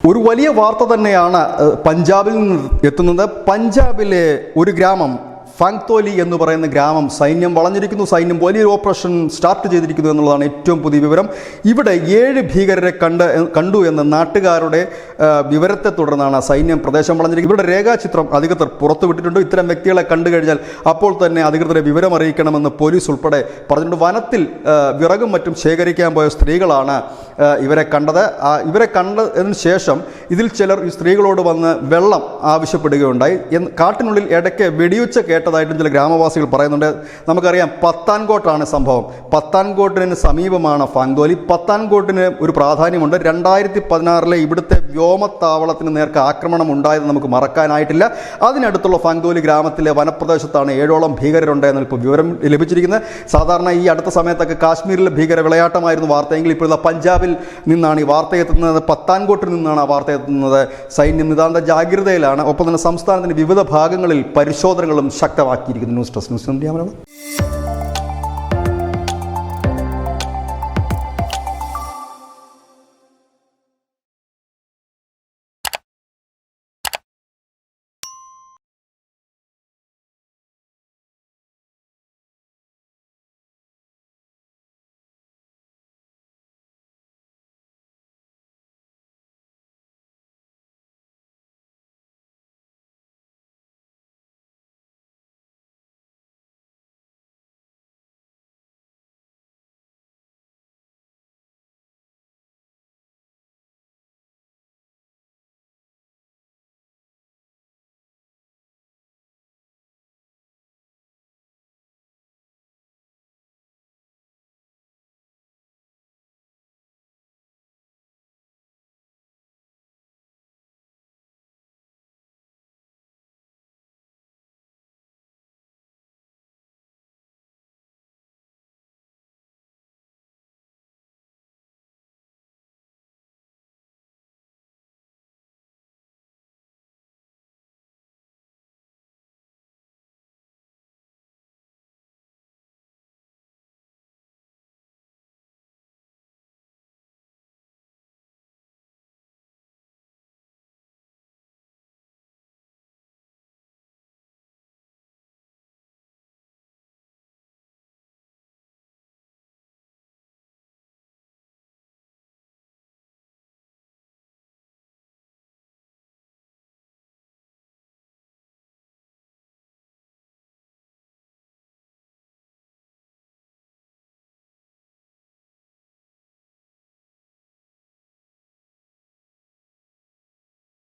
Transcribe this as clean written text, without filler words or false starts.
ഒരു വലിയ വാർത്ത തന്നെയാണ് പഞ്ചാബിൽ നിന്ന് എത്തുന്നത്. പഞ്ചാബിലെ ഒരു ഗ്രാമം ഫാങ്തോലി എന്ന് പറയുന്ന ഗ്രാമം സൈന്യം വളഞ്ഞിരിക്കുന്നു. സൈന്യം വലിയൊരു ഓപ്പറേഷൻ സ്റ്റാർട്ട് ചെയ്തിരിക്കുന്നു എന്നുള്ളതാണ് ഏറ്റവും പുതിയ വിവരം. ഇവിടെ 7 ഭീകരരെ കണ്ടു എന്ന നാട്ടുകാരുടെ വിവരത്തെ തുടർന്നാണ് സൈന്യം പ്രദേശം വളഞ്ഞിരിക്കുന്നത്. ഇവരുടെ രേഖാചിത്രം അധികൃതർ പുറത്തുവിട്ടിട്ടുണ്ട്. ഇത്തരം വ്യക്തികളെ കണ്ടു കഴിഞ്ഞാൽ അപ്പോൾ തന്നെ അധികൃതരെ വിവരം അറിയിക്കണമെന്ന് പോലീസ് ഉൾപ്പെടെ പറഞ്ഞിട്ടുണ്ട്. വനത്തിൽ വിറകും മറ്റും ശേഖരിക്കാൻ പോയ സ്ത്രീകളാണ് ഇവരെ കണ്ടത്. ഇവരെ കണ്ടതിന് ശേഷം ഇതിൽ ചിലർ ഈ സ്ത്രീകളോട് വന്ന് വെള്ളം ആവശ്യപ്പെടുകയുണ്ടായി. കാട്ടിനുള്ളിൽ ഇടയ്ക്ക് വെടിയുച്ച കേട്ടതായിട്ടും ചില ഗ്രാമവാസികൾ പറയുന്നുണ്ട്. നമുക്കറിയാം പത്താൻകോട്ടാണ് സംഭവം. പത്താൻകോട്ടിന് സമീപമാണ് ഫാങ്തോലി. പത്താൻകോട്ടിന് ഒരു പ്രാധാന്യമുണ്ട്. 2016 ഇവിടുത്തെ വ്യോമത്താവളത്തിന് നേർക്ക് ആക്രമണം ഉണ്ടായത് നമുക്ക് മറക്കാനായിട്ടില്ല. അതിനടുത്തുള്ള ഫാങ്തോലി ഗ്രാമത്തിലെ വനപ്രദേശത്താണ് 7ഓളം ഭീകരരുണ്ടെന്ന് ഇപ്പോൾ വിവരം ലഭിച്ചിരിക്കുന്നത്. സാധാരണ ഈ അടുത്ത സമയത്തൊക്കെ കാശ്മീരിലെ ഭീകര വിളയാട്ടമായിരുന്നു വാർത്തയെങ്കിൽ ഇപ്പോൾ പഞ്ചാബിൽ നിന്നാണ് ഈ വാർത്ത എത്തുന്നത്. പത്താൻകോട്ടിൽ നിന്നാണ് ആ വാർത്ത എത്തുന്നത്. സൈന്യം നിതാന്ത ജാഗ്രതയിലാണ്. ഒപ്പം തന്നെ സംസ്ഥാനത്തിന്റെ വിവിധ ഭാഗങ്ങളിൽ പരിശോധനകളും ശക്തമാക്കിയിരിക്കുന്നു. News desk news India Malayalam.